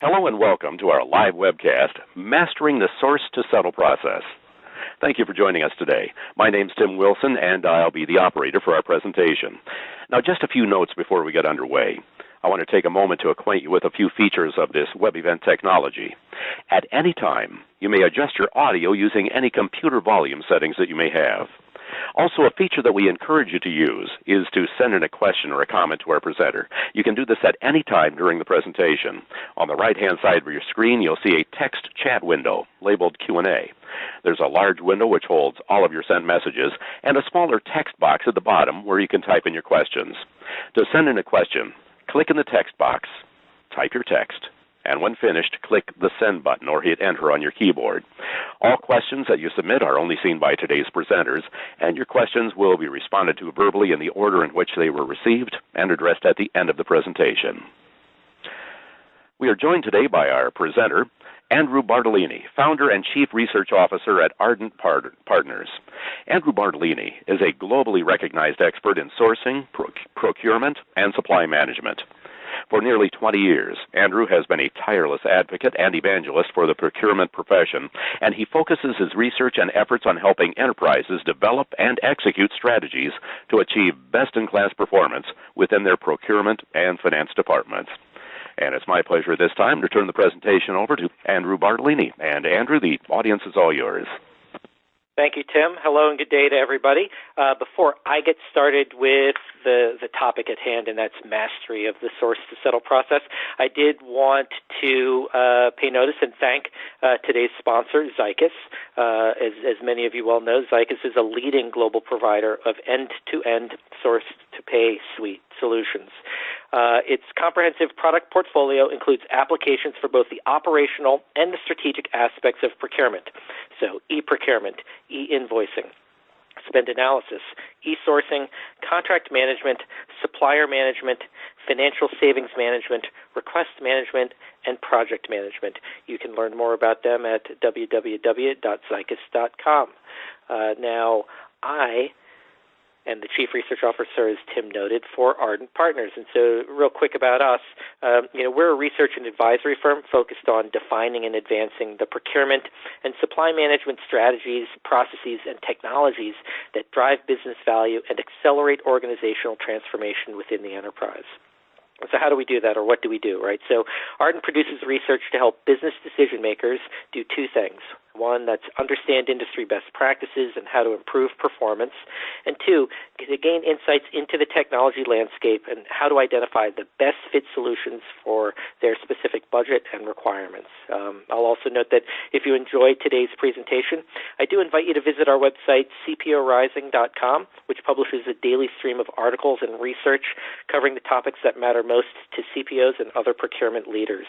Hello and welcome to our live webcast, Mastering the Source-to-Settle Process. Thank you for joining us today. My name's Tim Wilson, and I'll be the operator for our presentation. Now, just a few notes before we get underway. I want to take a moment to acquaint you with a few features of this web event technology. At any time, you may adjust your audio using any computer volume settings that you may have. Also, a feature that we encourage you to use is to send in a question or a comment to our presenter. You can do this at any time during the presentation. On the right-hand side of your screen, you'll see a text chat window labeled Q&A. There's a large window which holds all of your sent messages and a smaller text box at the bottom where you can type in your questions. To send in a question, click in the text box, type your text, and when finished, click the Send button or hit Enter on your keyboard. All questions that you submit are only seen by today's presenters, and your questions will be responded to verbally in the order in which they were received and addressed at the end of the presentation. We are joined today by our presenter, Andrew Bartolini, Founder and Chief Research Officer at Ardent Partners. Andrew Bartolini is a globally recognized expert in sourcing, procurement, and supply management. For nearly 20 years, Andrew has been a tireless advocate and evangelist for the procurement profession, and he focuses his research and efforts on helping enterprises develop and execute strategies to achieve best-in-class performance within their procurement and finance departments. And it's my pleasure at this time to turn the presentation over to Andrew Bartolini. And Andrew, the audience is all yours. Thank you, Tim. Hello and good day to everybody. Before I get started with the topic at hand, and that's mastery of the source-to-settle process, I did want to pay notice and thank today's sponsor, Zycus. As many of you well know, Zycus is a leading global provider of end-to-end source-to-pay suite solutions. Its comprehensive product portfolio includes applications for both the operational and the strategic aspects of procurement. So e-procurement, e-invoicing, spend analysis, e-sourcing, contract management, supplier management, financial savings management, request management, and project management. You can learn more about them at www.zycus.com. Now, and the Chief Research Officer, as Tim noted, for Ardent Partners. And so real quick about us, we're a research and advisory firm focused on defining and advancing the procurement and supply management strategies, processes, and technologies that drive business value and accelerate organizational transformation within the enterprise. So how do we do that, or what do we do, right? So Arden produces research to help business decision makers do two things. One, that's understand industry best practices and how to improve performance. And two, to gain insights into the technology landscape and how to identify the best fit solutions for their specific budget and requirements. I'll also note that if you enjoyed today's presentation, I do invite you to visit our website, cporising.com, which publishes a daily stream of articles and research covering the topics that matter most to CPOs and other procurement leaders.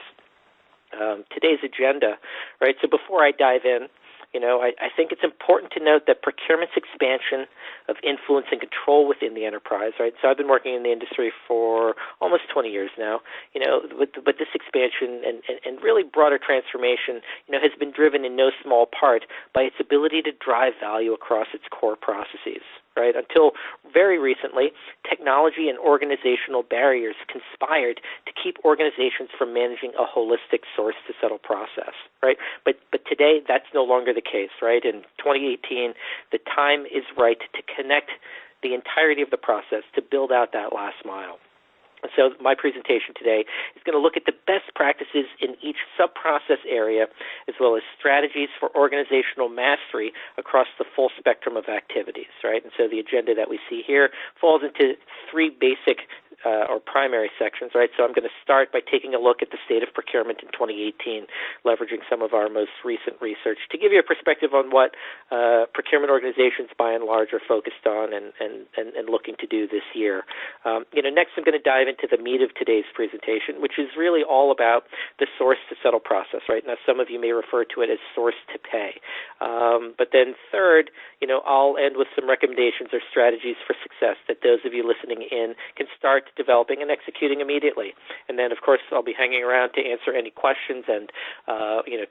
Today's agenda, right? So before I dive in, I think it's important to note that procurement's expansion of influence and control within the enterprise, right? So I've been working in the industry for almost 20 years now, but this expansion and really broader transformation, has been driven in no small part by its ability to drive value across its core processes. Right? Until very recently, technology and organizational barriers conspired to keep organizations from managing a holistic source-to-settle process. Right? But today, that's no longer the case. Right? In 2018, the time is right to connect the entirety of the process to build out that last mile. So my presentation today is going to look at the best practices in each sub-process area, as well as strategies for organizational mastery across the full spectrum of activities, right? And so the agenda that we see here falls into three basic or primary sections, right? So I'm going to start by taking a look at the state of procurement in 2018, leveraging some of our most recent research to give you a perspective on what procurement organizations by and large are focused on and looking to do this year. Next I'm going to dive into the meat of today's presentation, which is really all about the source-to-settle process, right? Now some of you may refer to it as source-to-pay. But then third, I'll end with some recommendations or strategies for success that those of you listening in can start developing and executing immediately. And then, of course, I'll be hanging around to answer any questions and,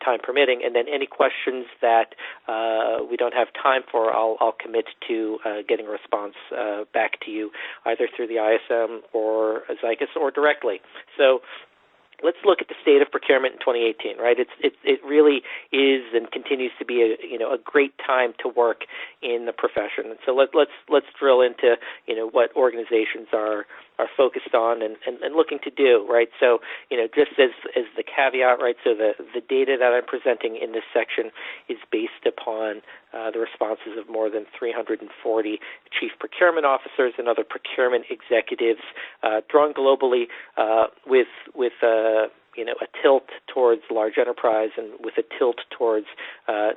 time permitting. And then any questions that we don't have time for, I'll commit to getting a response back to you either through the ISM or Zycus or directly. So let's look at the state of procurement in 2018, right? It really is and continues to be a great time to work in the profession. And so let's drill into what organizations are focused on and looking to do, right? So just as the caveat, right? So the data that I'm presenting in this section is based upon the responses of more than 340 chief procurement officers and other procurement executives drawn globally with a tilt towards large enterprise and with a tilt towards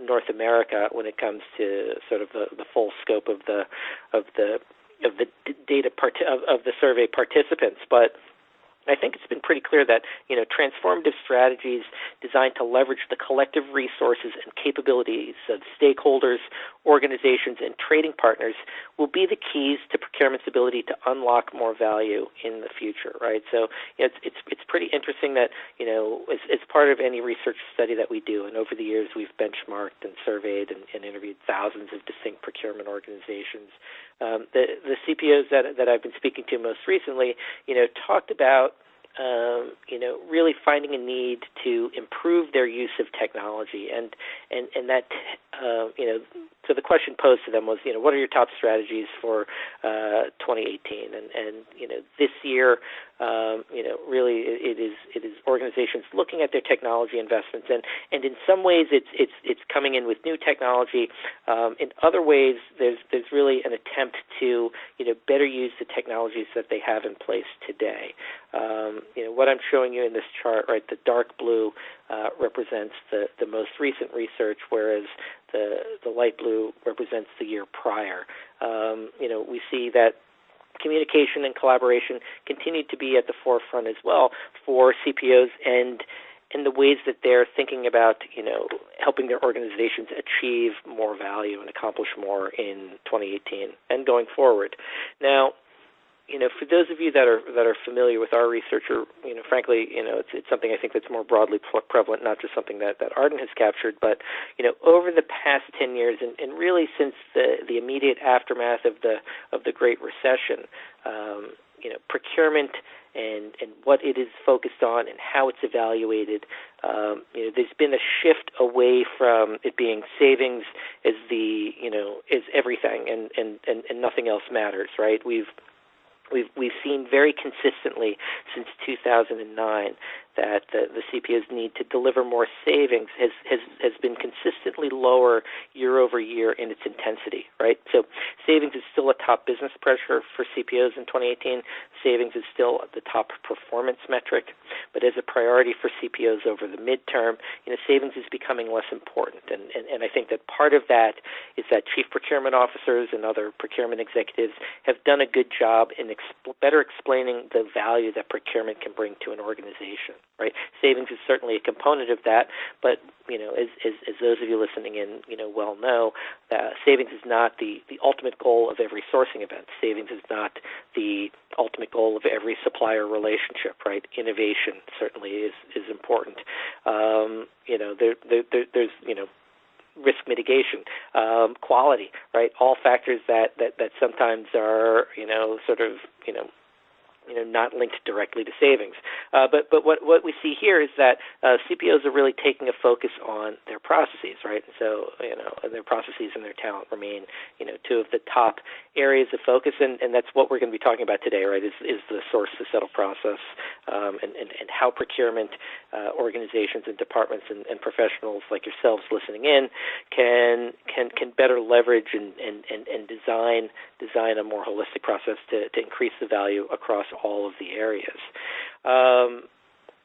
North America when it comes to sort of the full scope of the data of the survey participants. But I think it's been pretty clear that transformative strategies designed to leverage the collective resources and capabilities of stakeholders, organizations, and trading partners will be the keys to procurement's ability to unlock more value in the future. Right. So it's pretty interesting that as part of any research study that we do, and over the years we've benchmarked and surveyed and interviewed thousands of distinct procurement organizations. The CPOs that I've been speaking to most recently, talked about really finding a need to improve their use of technology, and that so the question posed to them was, what are your top strategies for 2018? And this year, really it is organizations looking at their technology investments, and in some ways it's coming in with new technology. In other ways, there's really an attempt to better use the technologies that they have in place today. What I'm showing you in this chart, right, the dark blue represents the most recent research, whereas the light blue represents the year prior. We see that communication and collaboration continue to be at the forefront as well for CPOs and the ways that they're thinking about, helping their organizations achieve more value and accomplish more in 2018 and going forward. Now, for those of you that are familiar with our research, or frankly, it's something I think that's more broadly prevalent, not just something that Arden has captured, but over the past 10 years, and really since the immediate aftermath of the Great Recession, procurement and what it is focused on and how it's evaluated, there's been a shift away from it being savings as is everything and nothing else matters, right? We've seen very consistently since 2009 that the CPO's need to deliver more savings has been consistently lower year over year in its intensity, right? So savings is still a top business pressure for CPOs in 2018. Savings is still the top performance metric, but as a priority for CPOs over the midterm, savings is becoming less important. And I think that part of that is that chief procurement officers and other procurement executives have done a good job in better explaining the value that procurement can bring to an organization. Right, savings is certainly a component of that, but as those of you listening in well know, savings is not the ultimate goal of every sourcing event. Savings is not the ultimate goal of every supplier relationship. Right, innovation certainly is important. There's risk mitigation, quality, right? All factors that sometimes are not linked directly to savings. But what we see here is that CPOs are really taking a focus on their processes, right? And so, their processes and their talent remain, two of the top areas of focus, and that's what we're going to be talking about today, right, is the source-to-settle process and how procurement organizations and departments and professionals like yourselves listening in can better leverage and design a more holistic process to increase the value across all of the areas.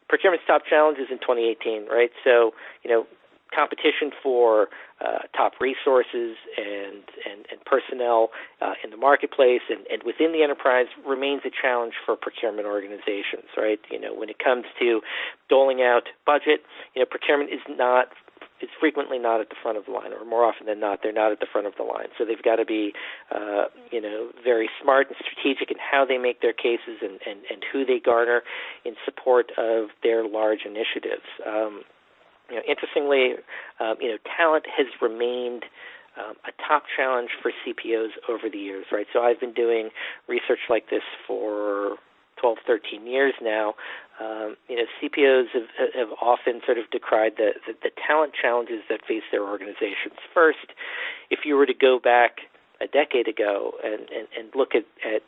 Procurement's top challenges in 2018, right? So, competition for top resources and personnel in the marketplace and within the enterprise remains a challenge for procurement organizations, right? When it comes to doling out budget, procurement is frequently not at the front of the line, or more often than not, they're not at the front of the line. So they've got to be, very smart and strategic in how they make their cases and who they garner in support of their large initiatives. Interestingly, talent has remained a top challenge for CPOs over the years, right? So I've been doing research like this for 12, 13 years now, CPOs have often sort of decried the talent challenges that face their organizations. First, if you were to go back a decade ago and look at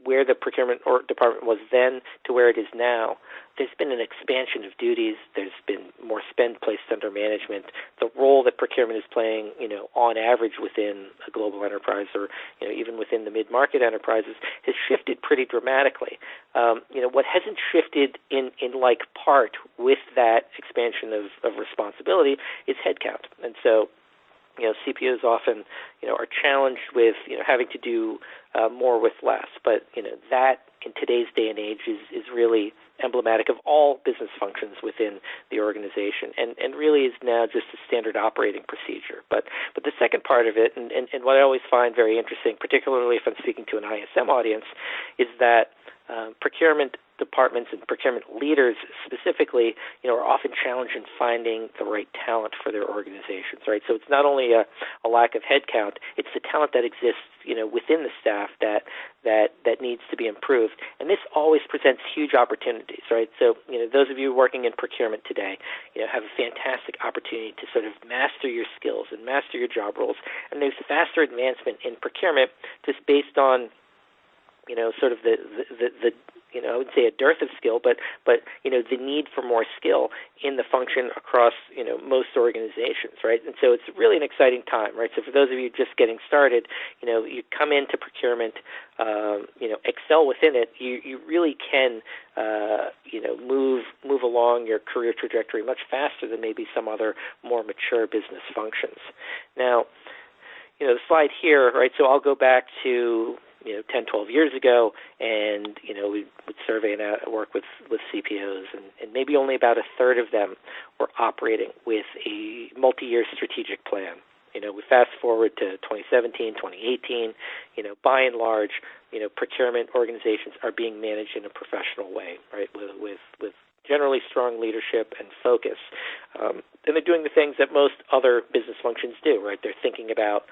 where the procurement department was then to where it is now, there's been an expansion of duties. There's been more spend placed under management. The role that procurement is playing, on average within a global enterprise or, even within the mid-market enterprises has shifted pretty dramatically. What hasn't shifted in like part with that expansion of responsibility is headcount. And so, CPOs often, are challenged with, having to do more with less. But, that in today's day and age is really emblematic of all business functions within the organization and really is now just a standard operating procedure. But the second part of it, and what I always find very interesting, particularly if I'm speaking to an ISM audience, is that procurement departments and procurement leaders specifically, are often challenged in finding the right talent for their organizations, right? So it's not only a lack of headcount, it's the talent that exists, within the staff that needs to be improved. And this always presents huge opportunities, right? So, those of you working in procurement today, have a fantastic opportunity to sort of master your skills and master your job roles. And there's faster advancement in procurement just based on, sort of the I wouldn't say a dearth of skill, but the need for more skill in the function across, most organizations, right? And so it's really an exciting time, right? So for those of you just getting started, you come into procurement, excel within it, you really can, move along your career trajectory much faster than maybe some other more mature business functions. Now, the slide here, right? So I'll go back to 10, 12 years ago, and, we would survey and work with CPOs, and maybe only about a third of them were operating with a multi-year strategic plan. We fast forward to 2017, 2018, by and large, procurement organizations are being managed in a professional way, right, with generally strong leadership and focus. And they're doing the things that most other business functions do, right? They're thinking about,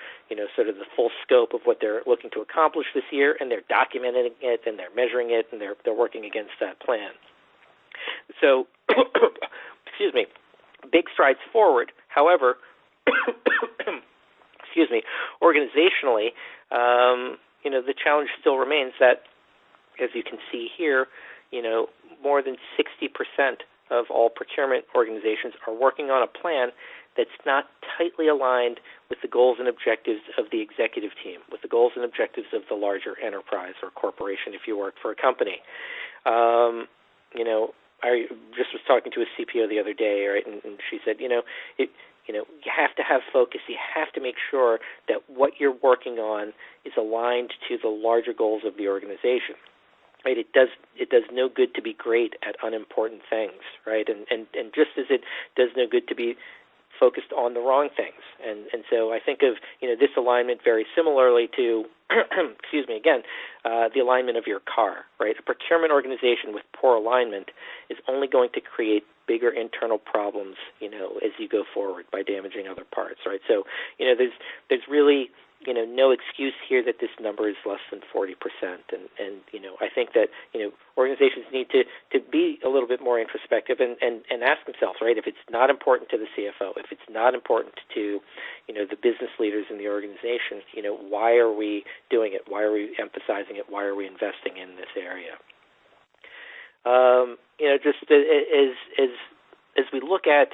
sort of the full scope of what they're looking to accomplish this year, and they're documenting it, and they're measuring it, and they're working against that plan. So, excuse me, big strides forward. However, excuse me, organizationally, the challenge still remains that, as you can see here, more than 60% of all procurement organizations are working on a plan that's not tightly aligned with the goals and objectives of the executive team, with the goals and objectives of the larger enterprise or corporation if you work for a company. I just was talking to a CPO the other day, right, and she said, you have to have focus. You have to make sure that what you're working on is aligned to the larger goals of the organization. Right, it does no good to be great at unimportant things, right? And just as it does no good to be focused on the wrong things. And so I think of this alignment very similarly to excuse me again, the alignment of your car, right? A procurement organization with poor alignment is only going to create bigger internal problems, as you go forward by damaging other parts, right? So, there's really no excuse here that this number is less than 40%. And I think that, organizations need to be a little bit more introspective and ask themselves, right, if it's not important to the CFO, if it's not important to, the business leaders in the organization, why are we doing it? Why are we emphasizing it? Why are we investing in this area? Just as we look at,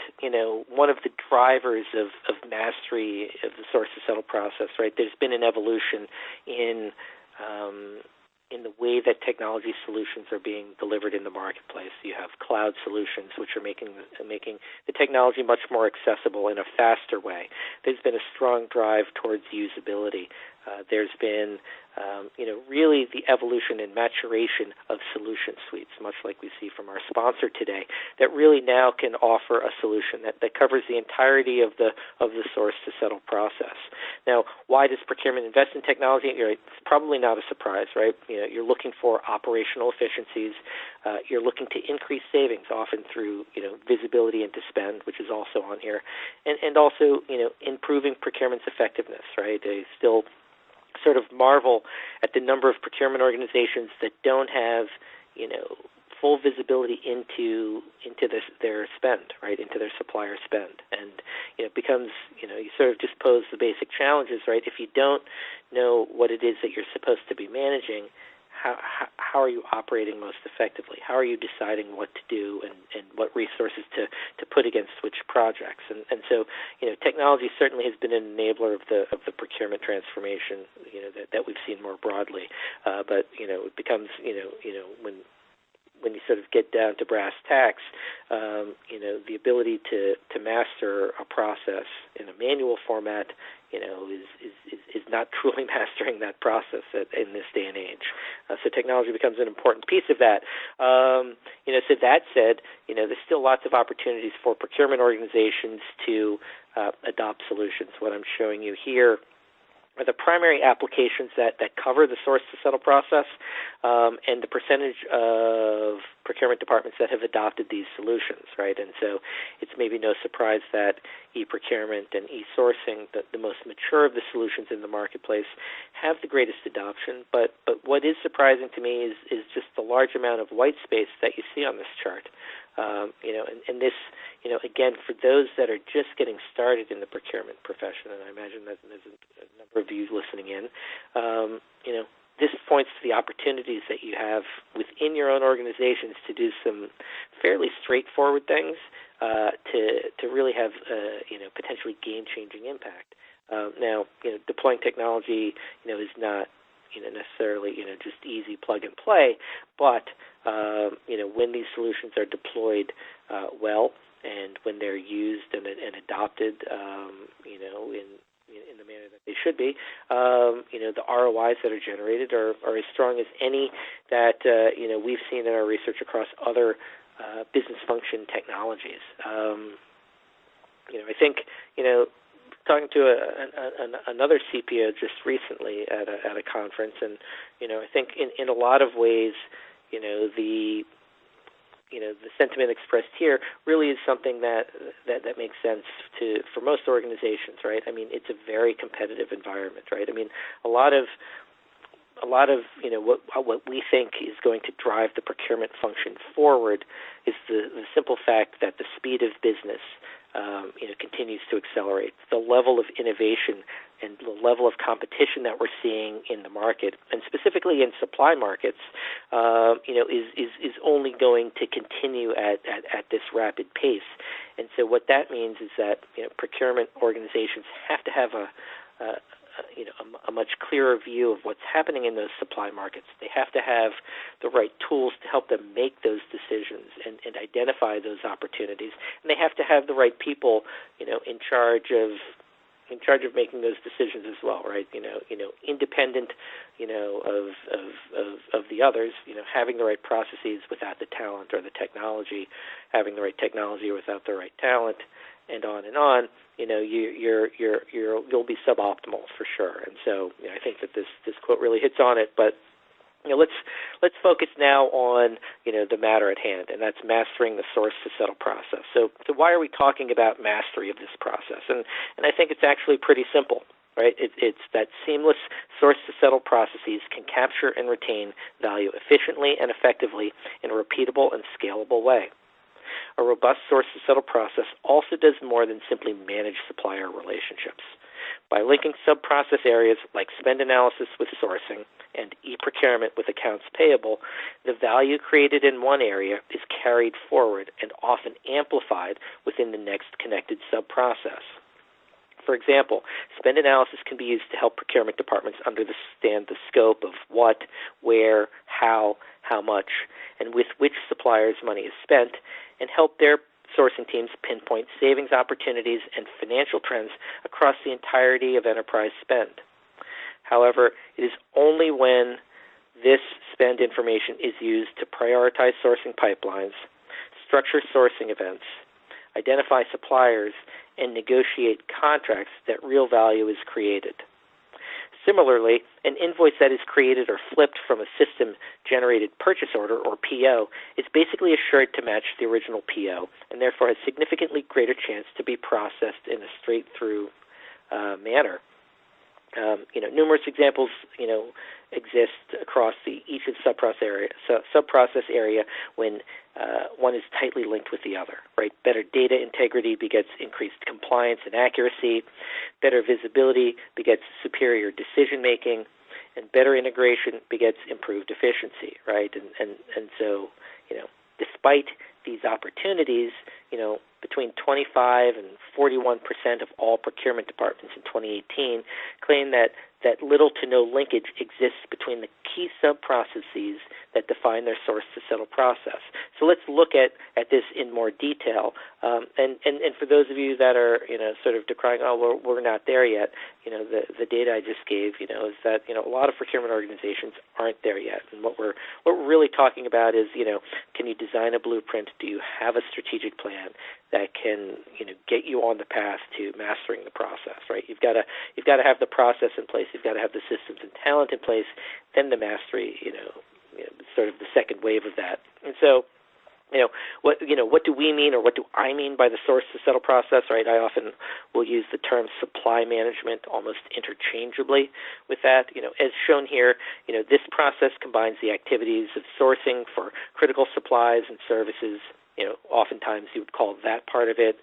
one of the drivers of mastery of the Source-to-Settle process, right, there's been an evolution in the way that technology solutions are being delivered in the marketplace. You have cloud solutions, which are making the technology much more accessible in a faster way. There's been a strong drive towards usability. There's been, really the evolution and maturation of solution suites, much like we see from our sponsor today, that really now can offer a solution that covers the entirety of the Source-to-Settle process. Now, why does procurement invest in technology? It's probably not a surprise, right? You're looking for operational efficiencies. You're looking to increase savings, often through, visibility into spend, which is also on here, and also, improving procurement's effectiveness, right? They still sort of marvel at the number of procurement organizations that don't have, full visibility into their spend, right, into their supplier spend. And it becomes, you sort of just pose the basic challenges, right? If you don't know what it is that you're supposed to be managing, how are you operating most effectively? How are you deciding what to do and what resources to put against which projects? And so, technology certainly has been an enabler of the procurement transformation, that we've seen more broadly. But it becomes, when you sort of get down to brass tacks, the ability to master a process in a manual format, is not truly mastering that process in this day and age. So technology becomes an important piece of that. So that said, there's still lots of opportunities for procurement organizations to adopt solutions. What I'm showing you here are the primary applications that cover the source-to-settle process, and the percentage of procurement departments that have adopted these solutions, right? And so it's maybe no surprise that e-procurement and e-sourcing, the most mature of the solutions in the marketplace, have the greatest adoption. But what is surprising to me is just the large amount of white space that you see on this chart. And this, again, for those that are just getting started in the procurement profession, and I imagine that there's a number of you listening in, this points to the opportunities that you have within your own organizations to do some fairly straightforward things to really have, potentially game-changing impact. Now, deploying technology, is not necessarily, just easy plug and play, but, when these solutions are deployed well and when they're used and adopted, in the manner that they should be, the ROIs that are generated are as strong as any that, we've seen in our research across other business function technologies. I think, talking to another CPO just recently at a conference, and I think in a lot of ways, the sentiment expressed here really is something that makes sense for most organizations, right? I mean, it's a very competitive environment, right? I mean, a lot of what we think is going to drive the procurement function forward is the simple fact that the speed of business continues to accelerate. The level of innovation and the level of competition that we're seeing in the market, and specifically in supply markets, is only going to continue at this rapid pace. And so what that means is that procurement organizations have to have a much clearer view of what's happening in those supply markets. They have to have the right tools to help them make those decisions and identify those opportunities. And they have to have the right people, in charge of making those decisions as well, right? Independent, of the others, having the right processes without the talent, or the technology, having the right technology without the right talent, and on and on. You'll be suboptimal for sure. And so I think that this quote really hits on it. But let's focus now on the matter at hand, and that's mastering the source-to-settle process. So why are we talking about mastery of this process? And I think it's actually pretty simple, right? It's that seamless source-to-settle processes can capture and retain value efficiently and effectively in a repeatable and scalable way. A robust source-to-settle process also does more than simply manage supplier relationships. By linking sub-process areas like spend analysis with sourcing and e-procurement with accounts payable, the value created in one area is carried forward and often amplified within the next connected sub-process. For example, spend analysis can be used to help procurement departments understand the scope of what, where, how much, and with which suppliers money is spent, and help their sourcing teams pinpoint savings opportunities and financial trends across the entirety of enterprise spend. However, it is only when this spend information is used to prioritize sourcing pipelines, structure sourcing events, identify suppliers, and negotiate contracts that real value is created. Similarly, an invoice that is created or flipped from a system-generated purchase order, or PO, is basically assured to match the original PO, and therefore has significantly greater chance to be processed in a straight-through manner. Numerous examples, exist across each of the subprocess area when one is tightly linked with the other, right? Better data integrity begets increased compliance and accuracy. Better visibility begets superior decision making, and better integration begets improved efficiency, right? And so, despite these opportunities, between 25 and 41% of all procurement departments in 2018 claim that little to no linkage exists between the key sub-processes that define their source-to-settle process. So let's look at this in more detail. And for those of you that are, sort of decrying, we're not there yet, the data I just gave, is that, a lot of procurement organizations aren't there yet. And what we're really talking about is, can you design a blueprint? Do you have a strategic plan that can, get you on the path to mastering the process, right? You've got to have the process in place. You've got to have the systems and talent in place. Then the mastery, sort of the second wave of that. And so, what do we mean, or what do I mean by the source-to-settle process, right? I often will use the term supply management almost interchangeably with that. As shown here, this process combines the activities of sourcing for critical supplies and services. Oftentimes you would call that part of it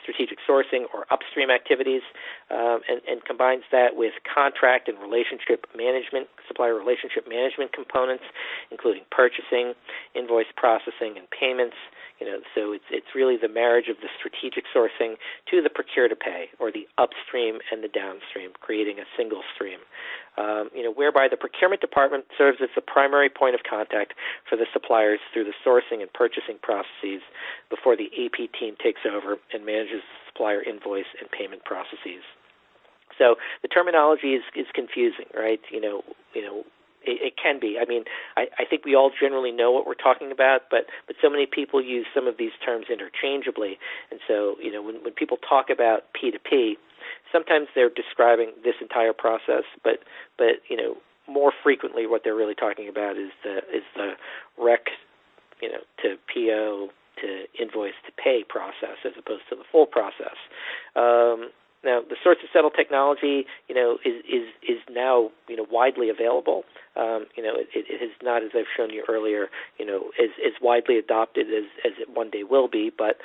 strategic sourcing or upstream activities, and combines that with contract and relationship management, supplier relationship management components, including purchasing, invoice processing, and payments. So it's really the marriage of the strategic sourcing to the procure to pay, or the upstream and the downstream, creating a single stream. Whereby the procurement department serves as the primary point of contact for the suppliers through the sourcing and purchasing processes before the AP team takes over and manages the supplier invoice and payment processes. So the terminology is confusing, right? It can be. I mean, I think we all generally know what we're talking about, but so many people use some of these terms interchangeably. And so, when people talk about P2P, sometimes they're describing this entire process, but more frequently what they're really talking about is the rec, to PO to invoice to pay process, as opposed to the full process. Now, the SourcetoSettle technology, is now, widely available. It is not, as I've shown you earlier, as widely adopted as it one day will be. But,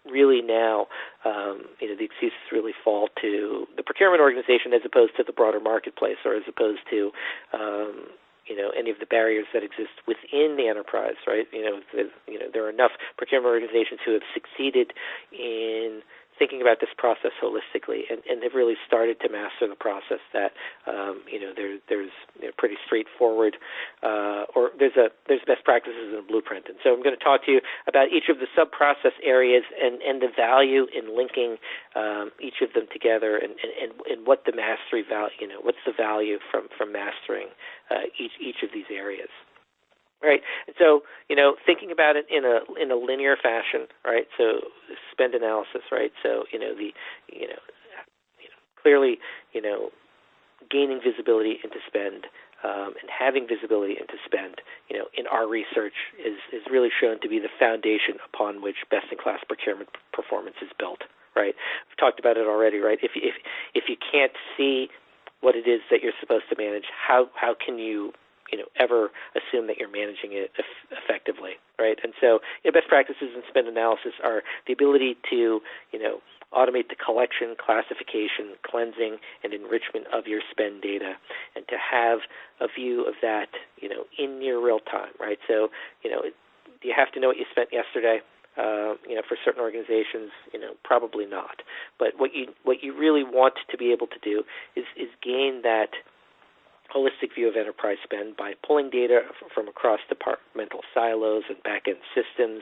really now, the excuses really fall to the procurement organization as opposed to the broader marketplace, or as opposed to, any of the barriers that exist within the enterprise, right? There are enough procurement organizations who have succeeded in thinking about this process holistically, and have really started to master the process that, there's pretty straightforward, or there's best practices in a blueprint. And so I'm going to talk to you about each of the sub-process areas and the value in linking each of them together, and what the mastery value, what's the value from mastering each of these areas. Right, and so thinking about it in a linear fashion, right? So spend analysis, right? So clearly, gaining visibility into spend, and having visibility into spend, in our research is really shown to be the foundation upon which best-in-class procurement performance is built. Right, we've talked about it already. Right, if you can't see what it is that you're supposed to manage, how can you ever assume that you're managing it effectively, right? And so, best practices in spend analysis are the ability to, automate the collection, classification, cleansing, and enrichment of your spend data, and to have a view of that, in near real time, right? So, do you have to know what you spent yesterday? For certain organizations, probably not. But what you really want to be able to do is gain that holistic view of enterprise spend by pulling data from across departmental silos and back-end systems,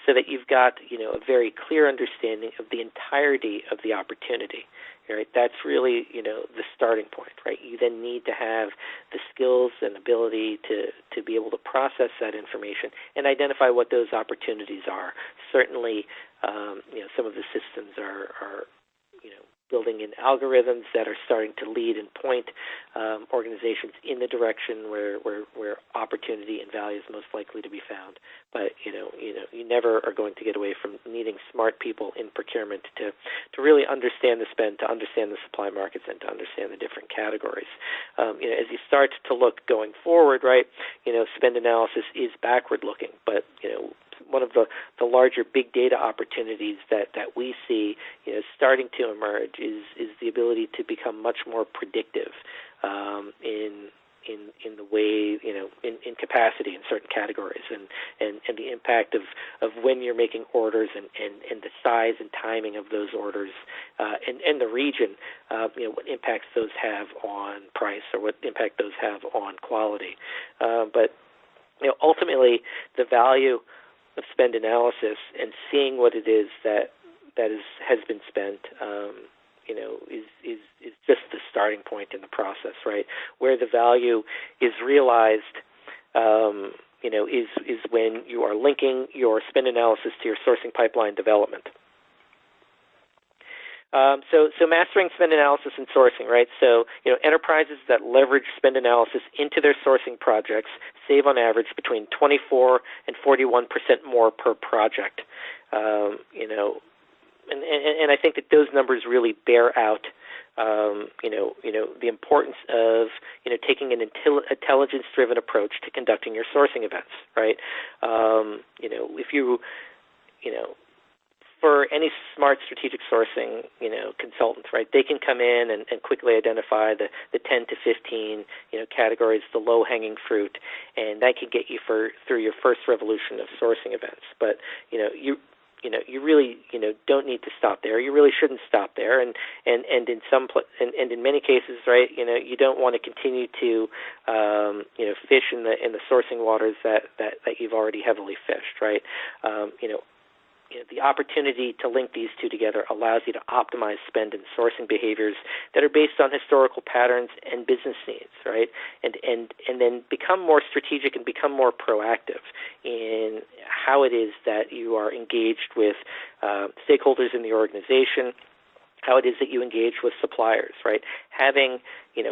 so that you've got a very clear understanding of the entirety of the opportunity. Right, that's really the starting point. Right, you then need to have the skills and ability to be able to process that information and identify what those opportunities are. Certainly, some of the systems are building in algorithms that are starting to lead and point organizations in the direction where opportunity and value is most likely to be found. But you never are going to get away from needing smart people in procurement to really understand the spend, to understand the supply markets, and to understand the different categories. As you start to look going forward, right? Spend analysis is backward looking, but one of the larger big data opportunities that we see starting to emerge is the ability to become much more predictive in the way in capacity in certain categories and the impact of when you're making orders and the size and timing of those orders and the region, what impacts those have on price or what impact those have on quality. But ultimately the value of spend analysis and seeing what it is that has been spent, is just the starting point in the process, right? Where the value is realized, is when you are linking your spend analysis to your sourcing pipeline development. So mastering spend analysis and sourcing, right? So, enterprises that leverage spend analysis into their sourcing projects save on average between 24 and 41% more per project. And I think that those numbers really bear out, the importance of, taking an intelligence-driven approach to conducting your sourcing events, right? If you, for any smart strategic sourcing, consultant, right, they can come in and quickly identify the 10 to 15, categories, the low-hanging fruit, and that can get you through your first revolution of sourcing events. But, you really, don't need to stop there. You really shouldn't stop there. And in many cases, right, you don't want to continue to, fish in the sourcing waters that you've already heavily fished, right? The opportunity to link these two together allows you to optimize spend and sourcing behaviors that are based on historical patterns and business needs, right? And then become more strategic and become more proactive in how it is that you are engaged with stakeholders in the organization, how it is that you engage with suppliers, right? Having,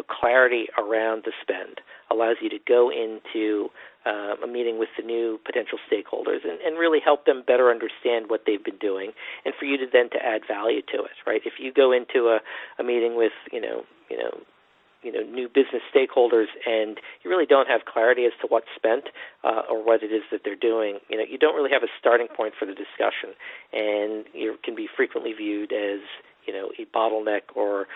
clarity around the spend allows you to go into a meeting with the new potential stakeholders and really help them better understand what they've been doing, and for you to then to add value to it, right? If you go into a meeting with, new business stakeholders and you really don't have clarity as to what's spent or what it is that they're doing, you don't really have a starting point for the discussion, and you can be frequently viewed as a bottleneck or,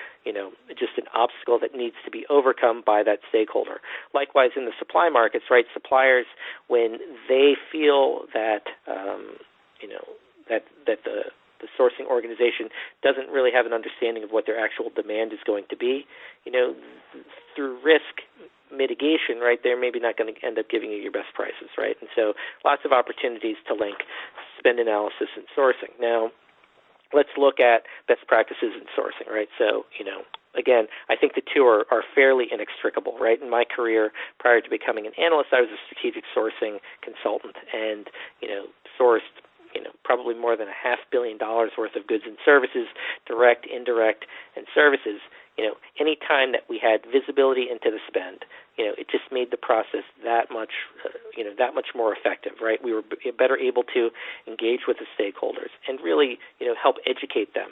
just an obstacle that needs to be overcome by that stakeholder. Likewise, in the supply markets, right, suppliers, when they feel that, that the sourcing organization doesn't really have an understanding of what their actual demand is going to be, through risk mitigation, right, they're maybe not going to end up giving you your best prices, right? And so lots of opportunities to link spend analysis and sourcing. Now, let's look at best practices in sourcing, right? So, again, I think the two are fairly inextricable, right? In my career, prior to becoming an analyst, I was a strategic sourcing consultant and, sourced, probably more than $500 million worth of goods and services, direct, indirect, and services. Any time that we had visibility into the spend, it just made the process that much more effective, right? We were better able to engage with the stakeholders and really, help educate them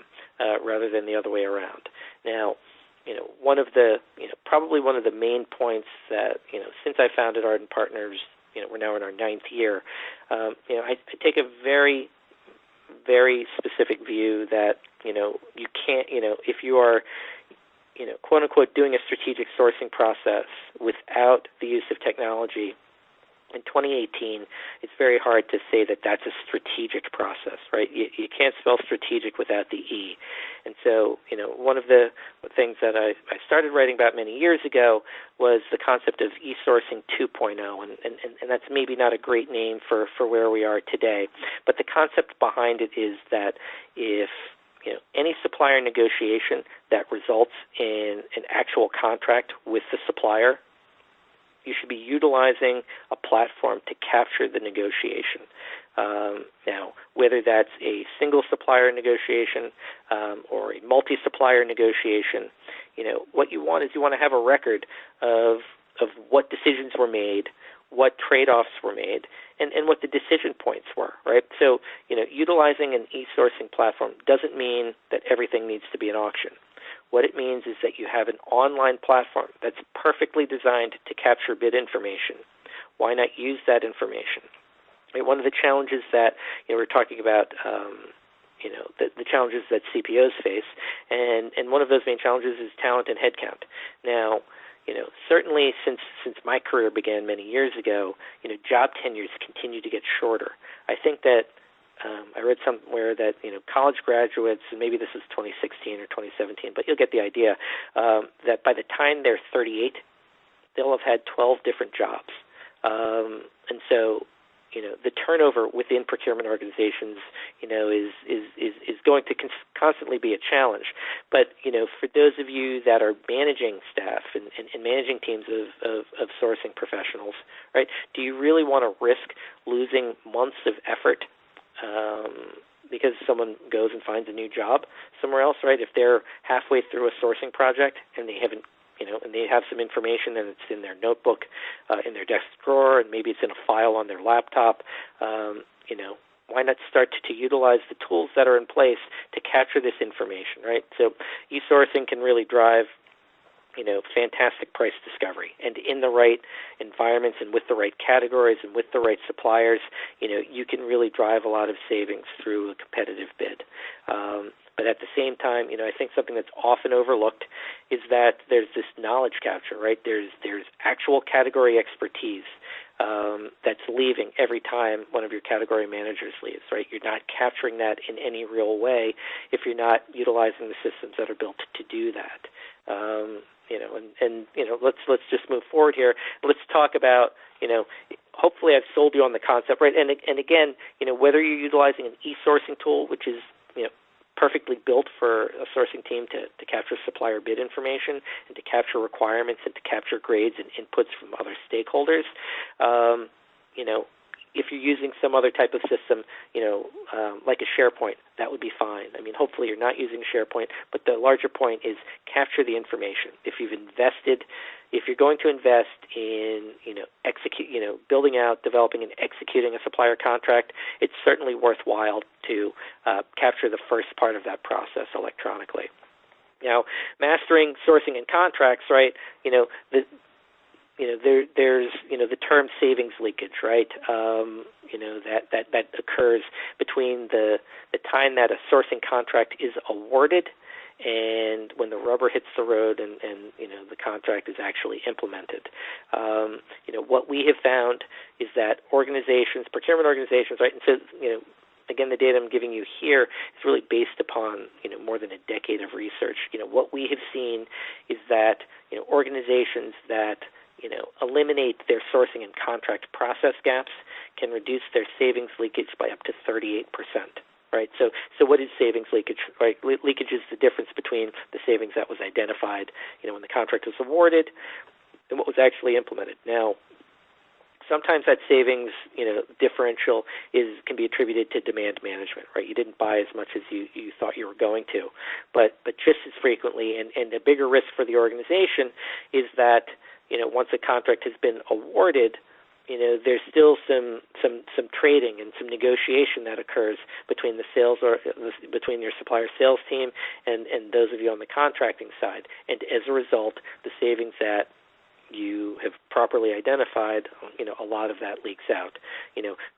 rather than the other way around. Now, one of the, probably one of the main points that, since I founded Ardent Partners, we're now in our 9th year, I take a very, very specific view that, you can't, if you are, quote unquote, doing a strategic sourcing process without the use of technology, in 2018, it's very hard to say that that's a strategic process, right? You can't spell strategic without the E. And so, one of the things that I started writing about many years ago was the concept of e-sourcing 2.0, and that's maybe not a great name for where we are today. But the concept behind it is that if any supplier negotiation that results in an actual contract with the supplier, you should be utilizing a platform to capture the negotiation. Now, whether that's a single supplier negotiation or a multi-supplier negotiation. What you want is you want to have a record of what decisions were made, what trade-offs were made, and what the decision points were, right? So, utilizing an e-sourcing platform doesn't mean that everything needs to be an auction. What it means is that you have an online platform that's perfectly designed to capture bid information. Why not use that information? One of the challenges that we're talking about, the challenges that CPOs face, and one of those main challenges is talent and headcount. Now, certainly since my career began many years ago, job tenures continue to get shorter. I think that I read somewhere that college graduates, and maybe this is 2016 or 2017, but you'll get the idea, that by the time they're 38, they'll have had 12 different jobs. And so, the turnover within procurement organizations, is going to constantly be a challenge. But, for those of you that are managing staff and managing teams of sourcing professionals, right, do you really want to risk losing months of effort because someone goes and finds a new job somewhere else, right? If they're halfway through a sourcing project and they haven't, and they have some information and it's in their notebook, in their desk drawer, and maybe it's in a file on their laptop, why not start to utilize the tools that are in place to capture this information, right? So e-sourcing can really drive fantastic price discovery. And in the right environments and with the right categories and with the right suppliers, you can really drive a lot of savings through a competitive bid. But at the same time, I think something that's often overlooked is that there's this knowledge capture, right? There's actual category expertise that's leaving every time one of your category managers leaves, right? You're not capturing that in any real way if you're not utilizing the systems that are built to do that. Let's just move forward here. Let's talk about, hopefully I've sold you on the concept, right? And again, whether you're utilizing an e-sourcing tool, which is, perfectly built for a sourcing team to capture supplier bid information and to capture requirements and to capture grades and inputs from other stakeholders, if you're using some other type of system, like a SharePoint, that would be fine. I mean, hopefully you're not using SharePoint, but the larger point is capture the information. If you're going to invest in, building out, developing, and executing a supplier contract, it's certainly worthwhile to capture the first part of that process electronically. Now, mastering sourcing and contracts, right? There's the term savings leakage, right? That occurs between the time that a sourcing contract is awarded and when the rubber hits the road and the contract is actually implemented. What we have found is that procurement organizations, right? And so, again, the data I'm giving you here is really based upon, more than a decade of research. What we have seen is that, organizations that eliminate their sourcing and contract process gaps can reduce their savings leakage by up to 38%. Right. So what is savings leakage? Right. Leakage is the difference between the savings that was identified, when the contract was awarded, and what was actually implemented. Now, sometimes that savings, differential can be attributed to demand management. Right. You didn't buy as much as you thought you were going to, but just as frequently, and a bigger risk for the organization is that once a contract has been awarded, there's still some trading and some negotiation that occurs between between your supplier sales team and those of you on the contracting side. And as a result, the savings that you have properly identified, a lot of that leaks out.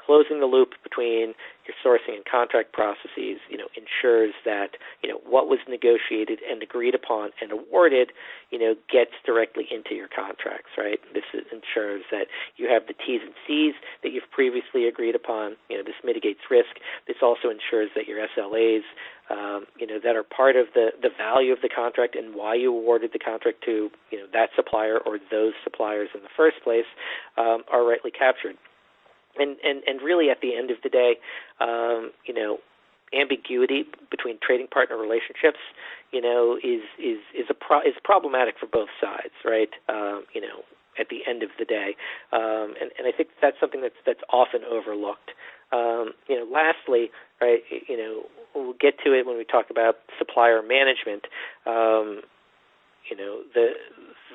Closing the loop between your sourcing and contract processes, ensures that, what was negotiated and agreed upon and awarded, gets directly into your contracts, right? This ensures that you have the T's and C's that you've previously agreed upon. This mitigates risk. This also ensures that your SLAs, that are part of the value of the contract and why you awarded the contract to, that supplier or those suppliers in the first place, are rightly captured. And really at the end of the day, ambiguity between trading partner relationships, is problematic for both sides, right? At the end of the day, and I think that's something that's often overlooked. Lastly, right, we'll get to it when we talk about supplier management.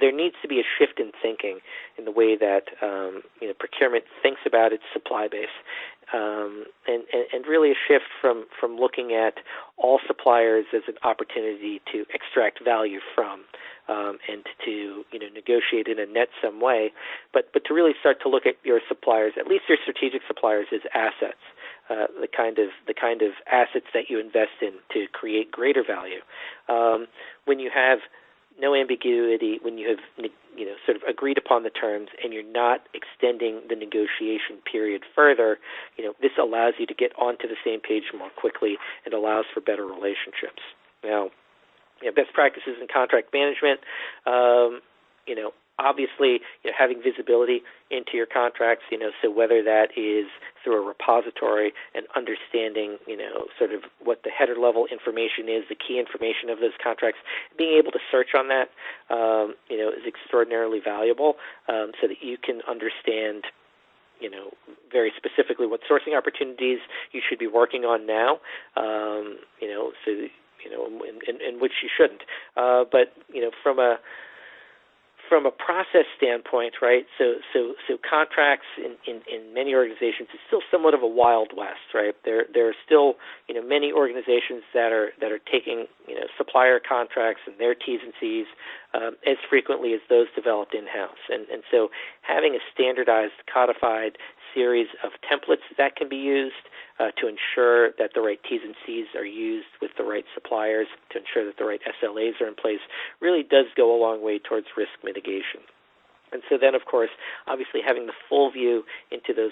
There needs to be a shift in thinking in the way that procurement thinks about its supply base, and really a shift from looking at all suppliers as an opportunity to extract value from, and to negotiate in a net sum way, but to really start to look at your suppliers, at least your strategic suppliers, as assets. The kind of assets that you invest in to create greater value. When you have no ambiguity, when you have sort of agreed upon the terms, and you're not extending the negotiation period further, this allows you to get onto the same page more quickly and allows for better relationships. Now, best practices in contract management. Obviously, having visibility into your contracts, so whether that is through a repository and understanding, sort of what the header level information is, the key information of those contracts, being able to search on that, is extraordinarily valuable, so that you can understand, very specifically what sourcing opportunities you should be working on now, in which you shouldn't. But from a process standpoint, right? So contracts in many organizations is still somewhat of a wild west, right? There are still many organizations that are taking supplier contracts and their T's and C's as frequently as those developed in-house, and so having a standardized, codified series of templates that can be used to ensure that the right T's and C's are used with the right suppliers, to ensure that the right SLAs are in place, really does go a long way towards risk mitigation. And so then, of course, obviously having the full view into those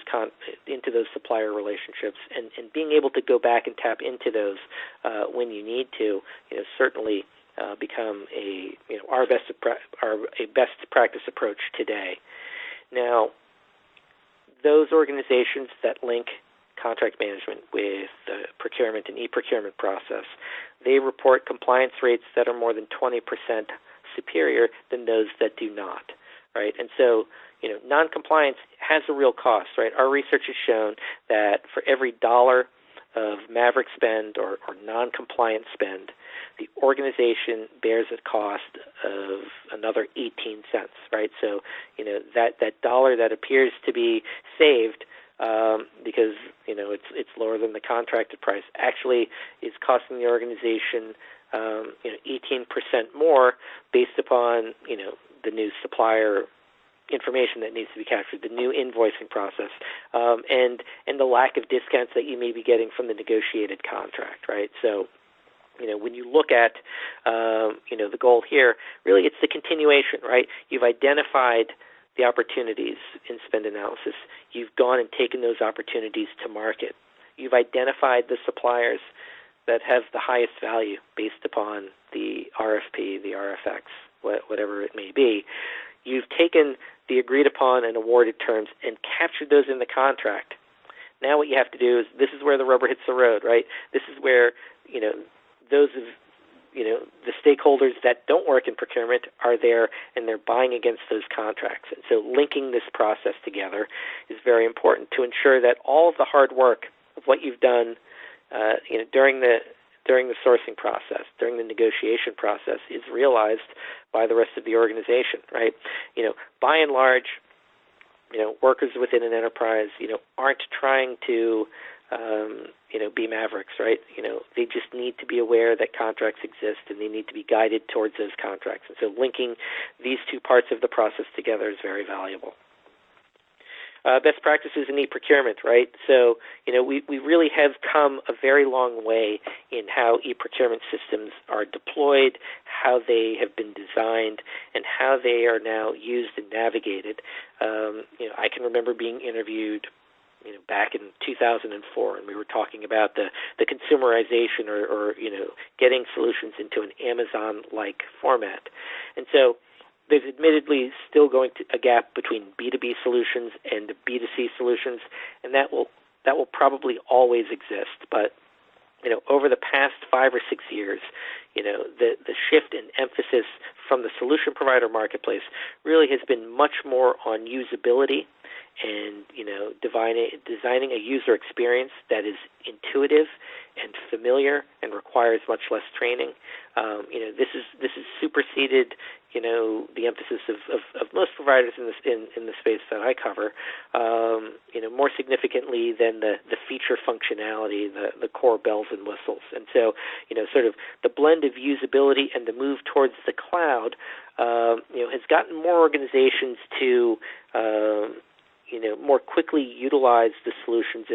supplier relationships and being able to go back and tap into those when you need to, certainly become a best practice approach today. Now, those organizations that link contract management with the procurement and e-procurement process, they report compliance rates that are more than 20% superior than those that do not, right? And so, non-compliance has a real cost, right? Our research has shown that for every dollar of maverick spend or non-compliant spend, the organization bears a cost of another 18 cents, right? So, that dollar that appears to be saved because it's lower than the contracted price actually is costing the organization 18% more based upon the new supplier information that needs to be captured, the new invoicing process, and the lack of discounts that you may be getting from the negotiated contract, right? So, when you look at, the goal here, really it's the continuation, right? You've identified the opportunities in spend analysis. You've gone and taken those opportunities to market. You've identified the suppliers that have the highest value based upon the RFP, the RFX, whatever it may be. You've taken the agreed upon and awarded terms and captured those in the contract. Now what you have to do is, this is where the rubber hits the road, right? This is where, those of the stakeholders that don't work in procurement are there and they're buying against those contracts. And so linking this process together is very important to ensure that all of the hard work of what you've done during the sourcing process, during the negotiation process, is realized by the rest of the organization, right? By and large, workers within an enterprise, aren't trying to be mavericks, right? They just need to be aware that contracts exist and they need to be guided towards those contracts. And so linking these two parts of the process together is very valuable. Best practices in e-procurement, right? So, we really have come a very long way in how e-procurement systems are deployed, how they have been designed, and how they are now used and navigated. I can remember being interviewed back in 2004, and we were talking about the consumerization or getting solutions into an Amazon-like format. And so there's admittedly still going to a gap between B2B solutions and B2C solutions, and that will probably always exist. But over the past 5 or 6 years, the shift in emphasis from the solution provider marketplace really has been much more on usability and designing a user experience that is intuitive and familiar and requires much less training. This is superseded the emphasis of most providers in the space that I cover. More significantly than the feature functionality, the core bells and whistles. And so sort of the blend of usability and the move towards the cloud has gotten more organizations to more quickly utilize the solutions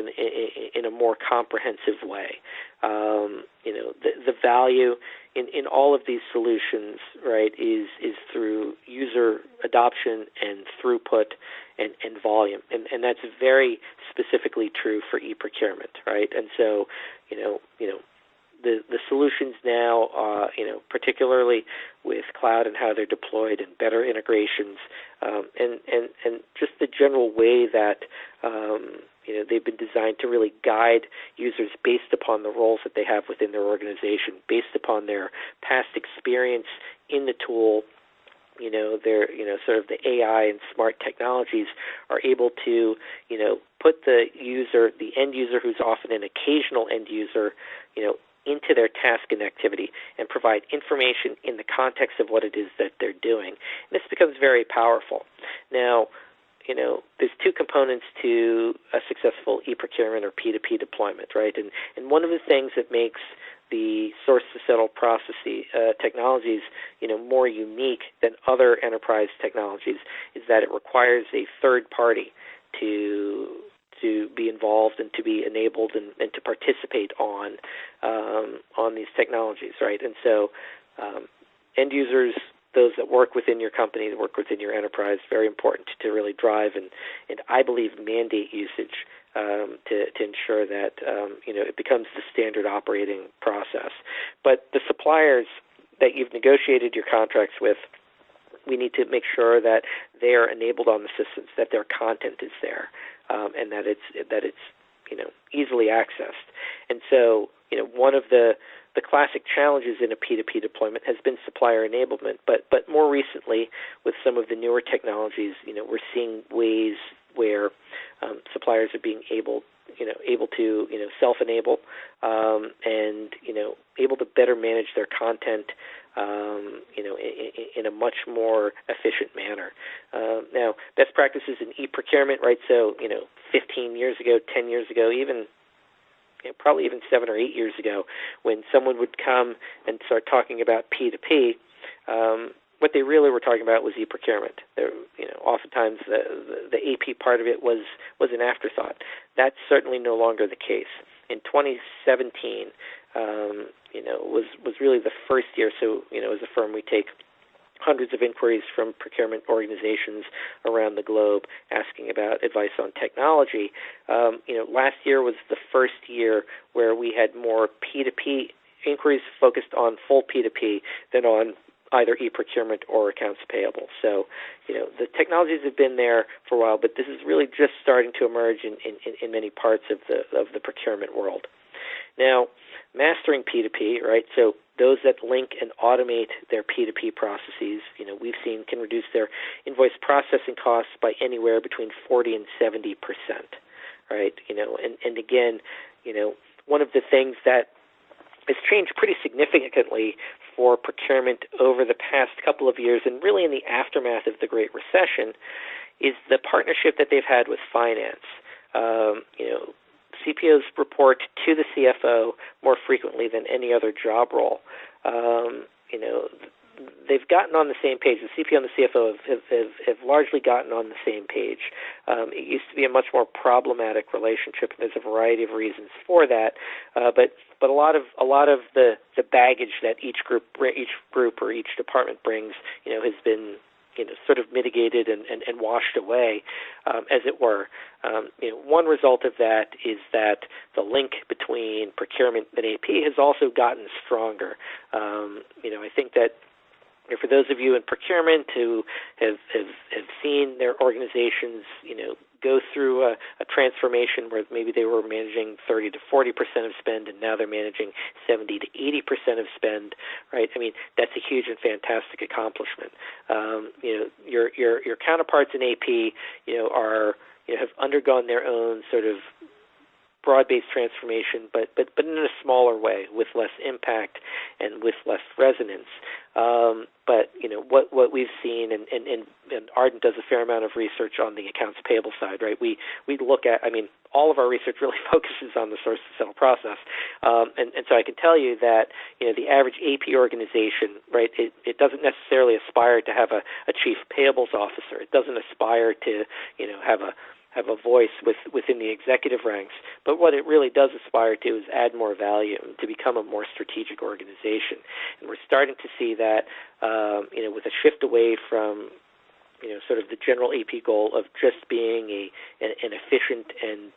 in a more comprehensive way. The value in all of these solutions, right, is through user adoption and throughput and volume, and that's very specifically true for e-procurement, right? And so, the solutions now, particularly with cloud and how they're deployed and better integrations, and just the general way that they've been designed to really guide users based upon the roles that they have within their organization, based upon their past experience in the tool. Their sort of the AI and smart technologies are able to put the end user, who's often an occasional end user, into their task and activity and provide information in the context of what it is that they're doing. And this becomes very powerful. Now, there's two components to a successful e-procurement or P2P deployment, right? And one of the things that makes the source-to-settle process technologies, more unique than other enterprise technologies is that it requires a third party to be involved and to be enabled and to participate on these technologies, right? And so end users, those that work within your company, that work within your enterprise, very important to really drive and I believe mandate usage to ensure that it becomes the standard operating process. But the suppliers that you've negotiated your contracts with, we need to make sure that they are enabled on the systems, that their content is there, and that it's easily accessed. And so one of the classic challenges in a P2P deployment has been supplier enablement, but more recently with some of the newer technologies, we're seeing ways where suppliers are being able to self-enable and able to better manage their content in a much more efficient manner. Now, best practices in e-procurement, right? So 15 years ago, 10 years ago, even probably even 7 or 8 years ago, when someone would come and start talking about P2P, what they really were talking about was e-procurement. Oftentimes the AP part of it was an afterthought. That's certainly no longer the case. In 2017, was really the first year. So, as a firm, we take hundreds of inquiries from procurement organizations around the globe asking about advice on technology. Last year was the first year where we had more P2P inquiries focused on full P2P than on either e-procurement or accounts payable. So, the technologies have been there for a while, but this is really just starting to emerge in many parts of the procurement world. Now, mastering P2P, right? So those that link and automate their P2P processes, we've seen can reduce their invoice processing costs by anywhere between 40 and 70%, right? And again, one of the things that has changed pretty significantly for procurement over the past couple of years, and really in the aftermath of the Great Recession, is the partnership that they've had with finance. CPOs report to the CFO more frequently than any other job role. They've gotten on the same page. The CPO and the CFO have largely gotten on the same page. It used to be a much more problematic relationship, and there's a variety of reasons for that. But a lot of the baggage that each group or each department brings, has been sort of mitigated and washed away, as it were. One result of that is that the link between procurement and AP has also gotten stronger. I think that for those of you in procurement who have seen their organizations, go through a transformation where maybe they were managing 30 to 40% of spend, and now they're managing 70 to 80% of spend, right? I mean, that's a huge and fantastic accomplishment. Your counterparts in AP, are have undergone their own sort of broad-based transformation, but in a smaller way, with less impact and with less resonance. But what we've seen, and Arden does a fair amount of research on the accounts payable side, right? We look at, all of our research really focuses on the source-to-settle process, and so I can tell you that the average AP organization, right, it doesn't necessarily aspire to have a chief payables officer. It doesn't aspire to have a voice within the executive ranks. But what it really does aspire to is add more value and to become a more strategic organization. And we're starting to see that, with a shift away from, sort of the general AP goal of just being an efficient and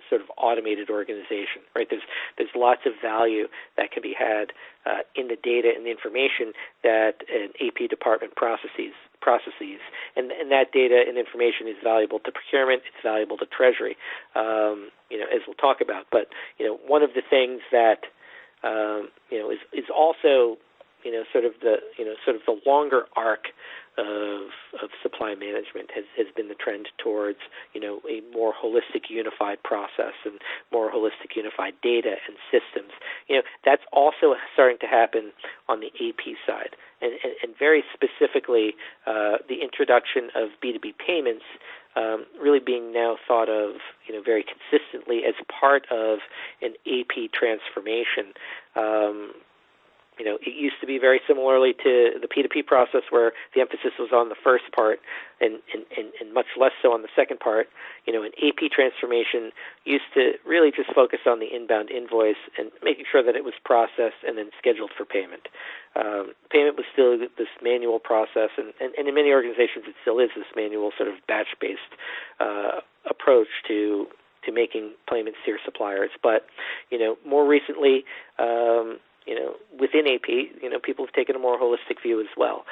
sort of automated organization, right? There's lots of value that can be had in the data and the information that an AP department processes, and that data and information is valuable to procurement. It's valuable to treasury, as we'll talk about. But one of the things that is also sort of the longer arc of supply management has been the trend towards a more holistic, unified process and more holistic, unified data and systems. That's also starting to happen on the AP side, and very specifically the introduction of B2B payments really being now thought of very consistently as part of an AP transformation. It used to be very similarly to the P2P process, where the emphasis was on the first part and much less so on the second part. An AP transformation used to really just focus on the inbound invoice and making sure that it was processed and then scheduled for payment. Payment was still this manual process, and in many organizations it still is this manual sort of batch-based approach to making payments to your suppliers. But more recently, within AP, people have taken a more holistic view as well.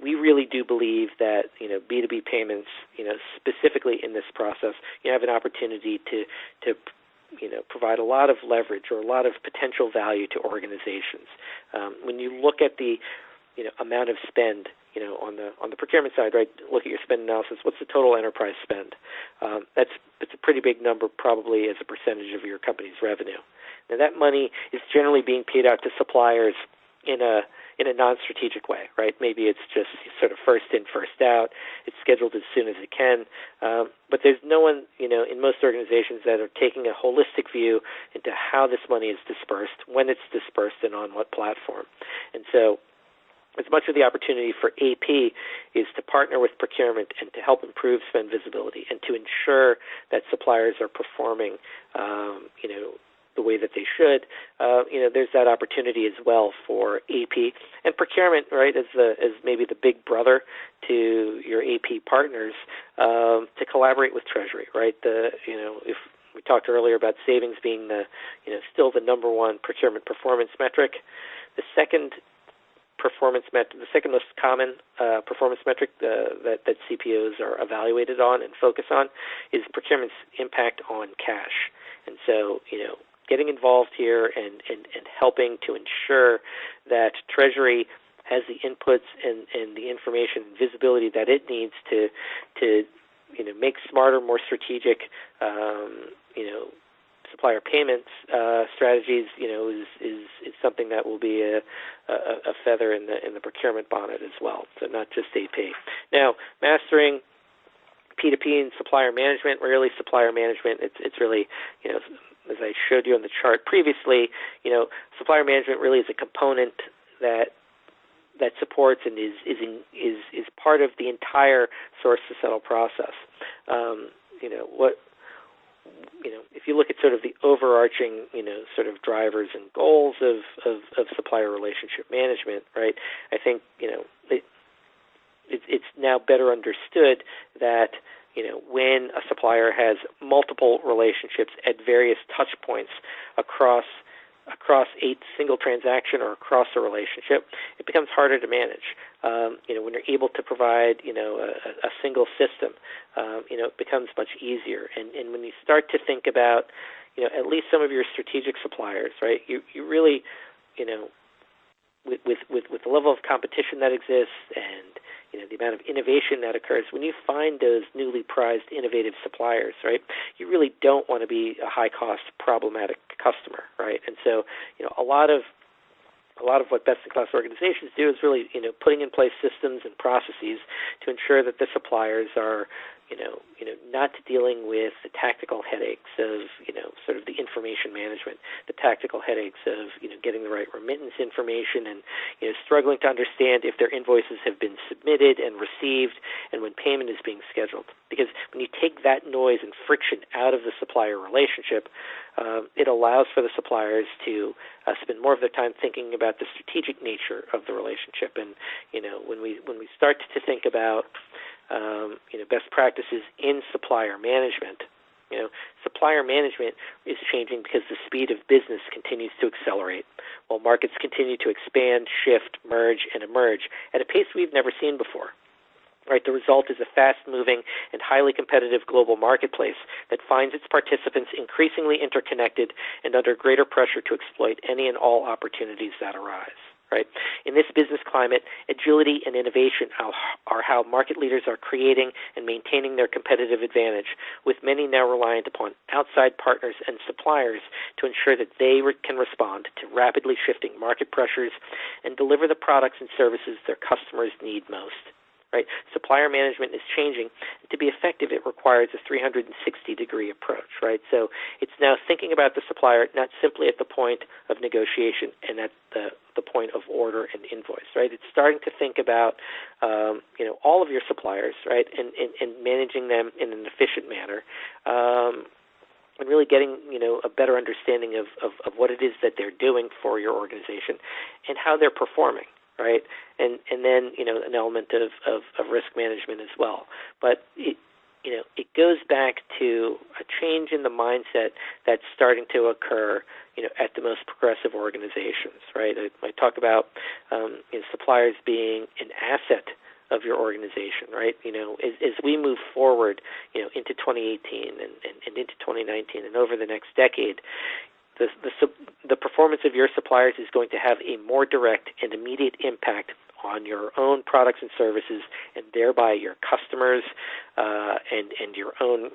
We really do believe that, B2B payments, specifically in this process, have an opportunity to provide a lot of leverage or a lot of potential value to organizations. When you look at the, amount of spend, on the procurement side, right? Look at your spend analysis. What's the total enterprise spend? It's a pretty big number, probably as a percentage of your company's revenue. Now, that money is generally being paid out to suppliers in a non-strategic way, right? Maybe it's just sort of first in, first out. It's scheduled as soon as it can. But there's no one, in most organizations that are taking a holistic view into how this money is dispersed, when it's dispersed, and on what platform. And so as much of the opportunity for AP is to partner with procurement and to help improve spend visibility and to ensure that suppliers are performing, the way that they should, there's that opportunity as well for AP and procurement, right, as maybe the big brother to your AP partners, to collaborate with treasury, right? If we talked earlier about savings being still the number one procurement performance metric, the second most common performance metric that CPOs are evaluated on and focus on is procurement's impact on cash. And so, getting involved here and helping to ensure that Treasury has the inputs and the information and visibility that it needs to make smarter, more strategic, supplier payments strategies, is something that will be a feather in the procurement bonnet as well. So not just AP. Now, mastering P2P and supplier management, supplier management, it's really, as I showed you on the chart previously, supplier management really is a component that supports and is part of the entire source-to-settle process. If you look at sort of the overarching, sort of drivers and goals of supplier relationship management, right? I think, it's now better understood that, when a supplier has multiple relationships at various touch points across a single transaction or across a relationship, it becomes harder to manage. When you're able to provide, a single system, it becomes much easier. And when you start to think about, at least some of your strategic suppliers, right, you really, with the level of competition that exists and the amount of innovation that occurs, when you find those newly prized innovative suppliers, right, you really don't want to be a high-cost, problematic customer, right? And so, a lot of what best-in-class organizations do is really, putting in place systems and processes to ensure that the suppliers are, not dealing with the tactical headaches of, sort of the information management, the tactical headaches of, getting the right remittance information and, struggling to understand if their invoices have been submitted and received and when payment is being scheduled. Because when you take that noise and friction out of the supplier relationship, it allows for the suppliers to spend more of their time thinking about the strategic nature of the relationship. And, when we start to think about best practices in supplier management. Supplier management is changing because the speed of business continues to accelerate, while markets continue to expand, shift, merge, and emerge at a pace we've never seen before. Right, the result is a fast-moving and highly competitive global marketplace that finds its participants increasingly interconnected and under greater pressure to exploit any and all opportunities that arise. Right? In this business climate, agility and innovation are how market leaders are creating and maintaining their competitive advantage, with many now reliant upon outside partners and suppliers to ensure that they can respond to rapidly shifting market pressures and deliver the products and services their customers need most. Right? Supplier management is changing. To be effective, it requires a 360-degree approach. Right? So it's now thinking about the supplier not simply at the point of negotiation and at the point of order and invoice. Right? It's starting to think about all of your suppliers, right, and managing them in an efficient manner. And really getting, a better understanding of what it is that they're doing for your organization and how they're performing. Right, and then an element of risk management as well. But it goes back to a change in the mindset that's starting to occur at the most progressive organizations. Right, I talk about suppliers being an asset of your organization. Right, as we move forward, into 2018 and into 2019 and over the next decade. The performance of your suppliers is going to have a more direct and immediate impact on your own products and services, and thereby your customers and your own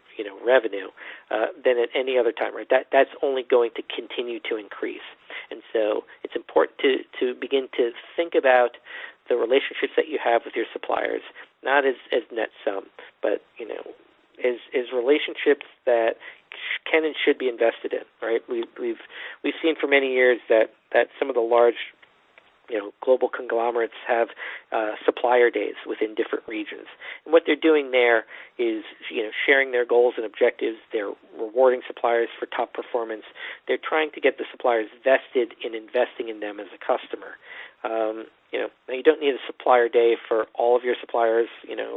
revenue than at any other time. Right? That's only going to continue to increase, and so it's important to begin to think about the relationships that you have with your suppliers, not as net sum, but as relationships that can and should be invested in. Right? We've seen for many years that some of the large global conglomerates have supplier days within different regions, and what they're doing there is sharing their goals and objectives. They're rewarding suppliers for top performance. They're trying to get the suppliers vested in investing in them as a customer. Now you don't need a supplier day for all of your suppliers,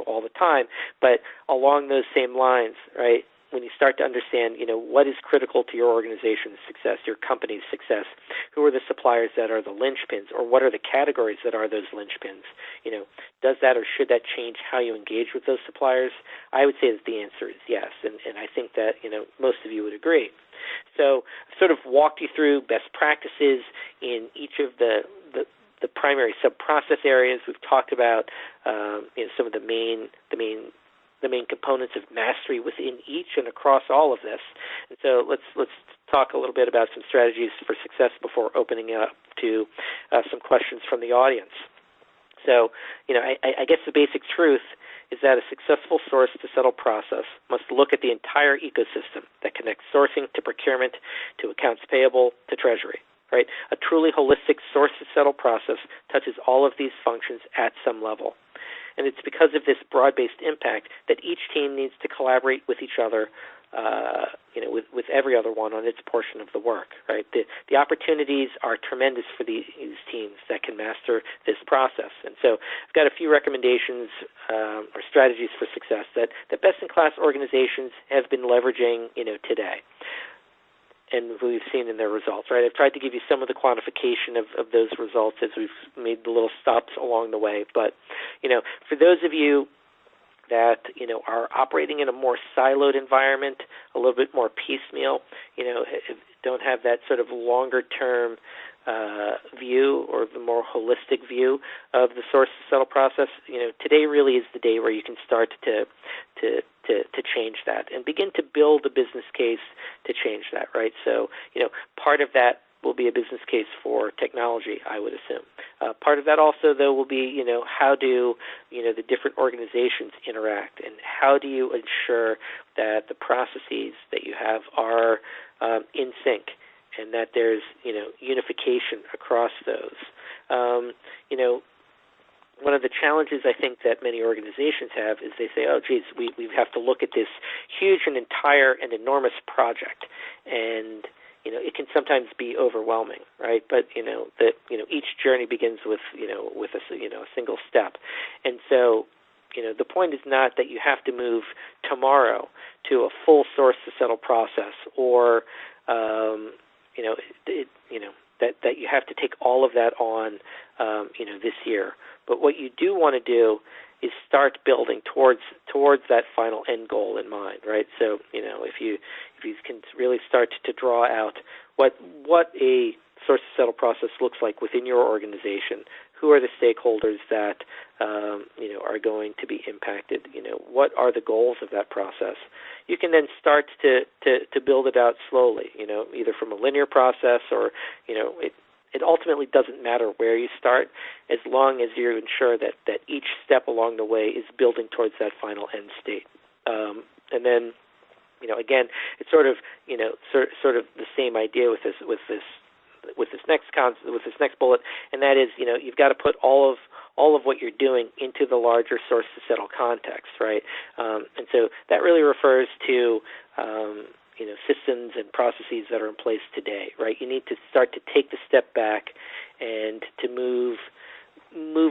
all the time, but along those same lines, right? When you start to understand, what is critical to your organization's success, your company's success, who are the suppliers that are the linchpins, or what are the categories that are those linchpins? Does that or should that change how you engage with those suppliers? I would say that the answer is yes, and I think that most of you would agree. So I've sort of walked you through best practices in each of the primary sub-process areas. We've talked about some of the main components of mastery within each and across all of this. And so let's talk a little bit about some strategies for success before opening up to some questions from the audience. So, I guess the basic truth is that a successful source-to-settle process must look at the entire ecosystem that connects sourcing to procurement to accounts payable to treasury. Right? A truly holistic source-to-settle process touches all of these functions at some level. And it's because of this broad-based impact that each team needs to collaborate with each other, with every other one on its portion of the work. Right? The opportunities are tremendous for these teams that can master this process. And so I've got a few recommendations or strategies for success that best-in-class organizations have been leveraging, today, and we've seen in their results. Right? I've tried to give you some of the quantification of those results as we've made the little stops along the way. But, for those of you that, are operating in a more siloed environment, a little bit more piecemeal, don't have that sort of longer-term view or the more holistic view of the source-to-settle process, today really is the day where you can start to change that and begin to build a business case to change that, right? So, part of that will be a business case for technology, I would assume. Part of that also, though, will be, how do, the different organizations interact, and how do you ensure that the processes that you have are in sync, and that there's, unification across those. One of the challenges I think that many organizations have is they say, oh, geez, we have to look at this huge and entire and enormous project, and it can sometimes be overwhelming, right? But each journey begins with a single step, and so the point is not that you have to move tomorrow to a full source-to-settle process, or that you have to take all of that on this year. But what you do want to do is start building towards that final end goal in mind, right? So, if you can really start to draw out what a source-to-settle process looks like within your organization, who are the stakeholders that are going to be impacted, what are the goals of that process, you can then start to build it out slowly, either from a linear process or, it ultimately doesn't matter where you start, as long as you ensure that each step along the way is building towards that final end state. And then, again, it's sort of the same idea with this next bullet, and that is, you've got to put all of what you're doing into the larger source-to-settle context, right? And so that really refers to systems and processes that are in place today, right? You need to start to take the step back and to move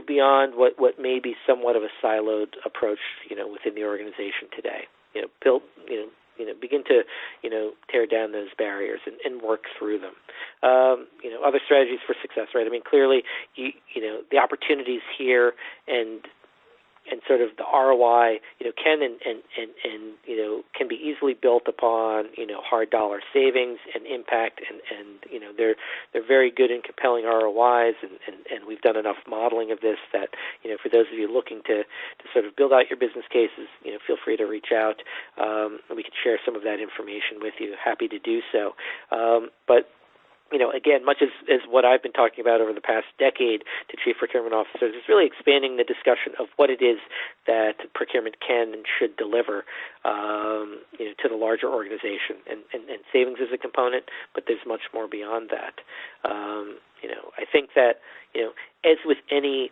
beyond what may be somewhat of a siloed approach, within the organization today. Begin to, tear down those barriers and work through them. Other strategies for success, right? I mean, clearly, the opportunities here and sort of the ROI, can can be easily built upon, hard dollar savings and impact, and they're very good and compelling ROIs, and we've done enough modeling of this that, for those of you looking to sort of build out your business cases, feel free to reach out, and we can share some of that information with you. Happy to do so. But again, much as what I've been talking about over the past decade to chief procurement officers is really expanding the discussion of what it is that procurement can and should deliver, to the larger organization. And savings is a component, but there's much more beyond that. I think that, as with any,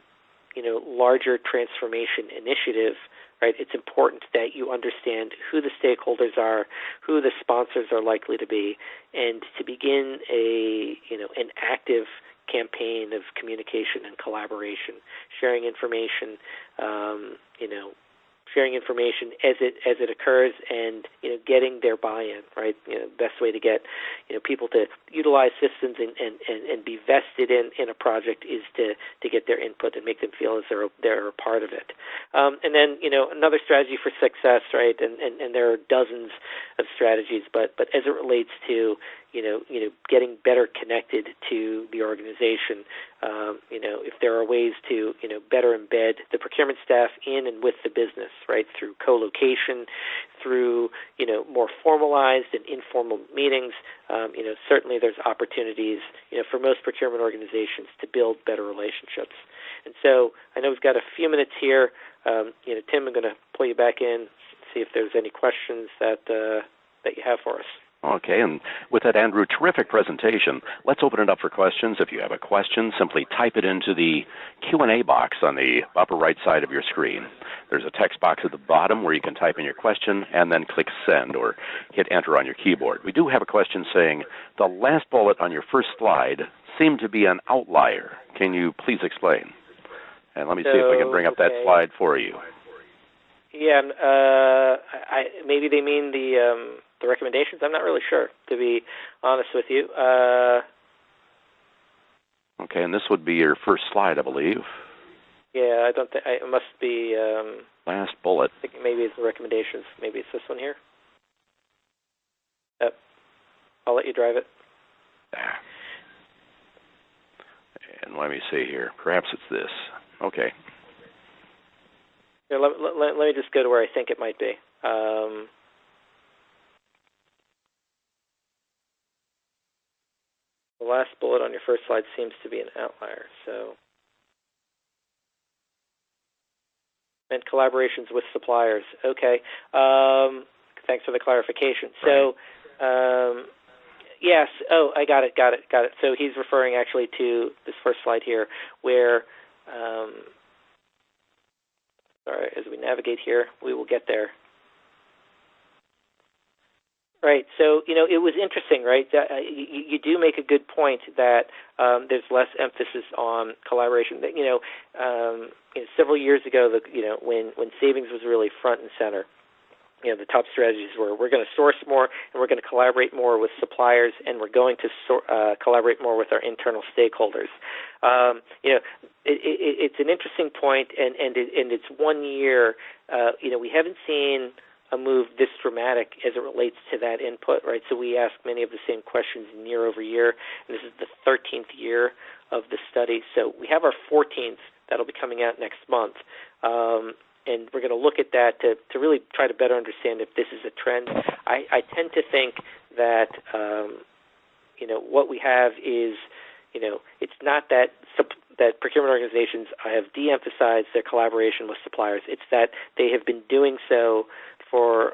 larger transformation initiative, right, it's important that you understand who the stakeholders are, who the sponsors are likely to be, and to begin an active campaign of communication and collaboration, sharing information, as it occurs, and getting their buy-in, right? Best way to get people to utilize systems and be vested in a project is to get their input and make them feel as they're a part of it. And then another strategy for success, right? And there are dozens of strategies, but as it relates to getting better connected to the organization, if there are ways to better embed the procurement staff in and with the business, right, through co-location, through more formalized and informal meetings, certainly there's opportunities for most procurement organizations to build better relationships. And so I know we've got a few minutes here. Tim, I'm going to pull you back in, see if there's any questions that you have for us. Okay, and with that, Andrew, terrific presentation. Let's open it up for questions. If you have a question, simply type it into the Q&A box on the upper right side of your screen. There's a text box at the bottom where you can type in your question and then click send or hit enter on your keyboard. We do have a question saying, the last bullet on your first slide seemed to be an outlier. Can you please explain? And let me see if I can bring up that slide for you. Yeah, maybe they mean the recommendations. I'm not really sure, to be honest with you. Okay, and this would be your first slide, I believe. Yeah, I don't think it must be. Last bullet. I think maybe it's the recommendations. Maybe it's this one here. Yep. I'll let you drive it. Let me see here. Perhaps it's this. Okay. Here, let me just go to where I think it might be. The last bullet on your first slide seems to be an outlier. So, and collaborations with suppliers. Okay. Thanks for the clarification. So, yes. Oh, I got it. So he's referring actually to this first slide here, where, sorry, as we navigate here, we will get there. Right. So, it was interesting, right? You do make a good point that there's less emphasis on collaboration. That, several years ago, when savings was really front and center, the top strategies were we're going to source more and we're going to collaborate more with suppliers and we're going to collaborate more with our internal stakeholders. It's an interesting point, and it's 1 year. We haven't seen a move this dramatic as it relates to that input, right? So we ask many of the same questions year over year, and this is the 13th year of the study. So we have our 14th that'll be coming out next month. And we're going to look at that to really try to better understand if this is a trend. I tend to think that, what we have is, it's not that procurement organizations have de-emphasized their collaboration with suppliers. It's that they have been doing so for,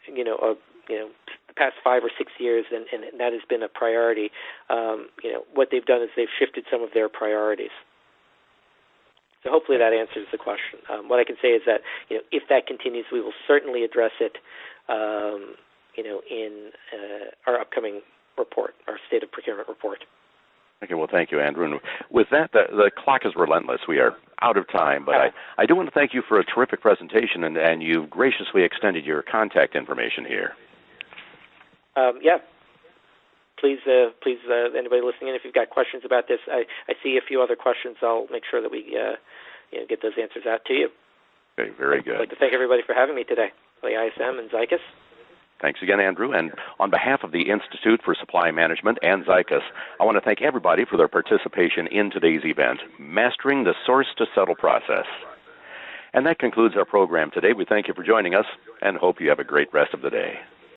the past 5 or 6 years, and that has been a priority. What they've done is they've shifted some of their priorities. So hopefully that answers the question. What I can say is that, if that continues, we will certainly address it, in our upcoming report, our State of Procurement report. Okay, well, thank you, Andrew. And with that, the clock is relentless. We are out of time, but I do want to thank you for a terrific presentation, and you've graciously extended your contact information here. Yeah. Please, anybody listening in, if you've got questions about this, I see a few other questions. I'll make sure that we get those answers out to you. Okay, very good. I'd like to thank everybody for having me today, the ISM and Zycus. Thanks again, Andrew. And on behalf of the Institute for Supply Management and Zycus, I want to thank everybody for their participation in today's event, Mastering the Source-to-Settle Process. And that concludes our program today. We thank you for joining us and hope you have a great rest of the day.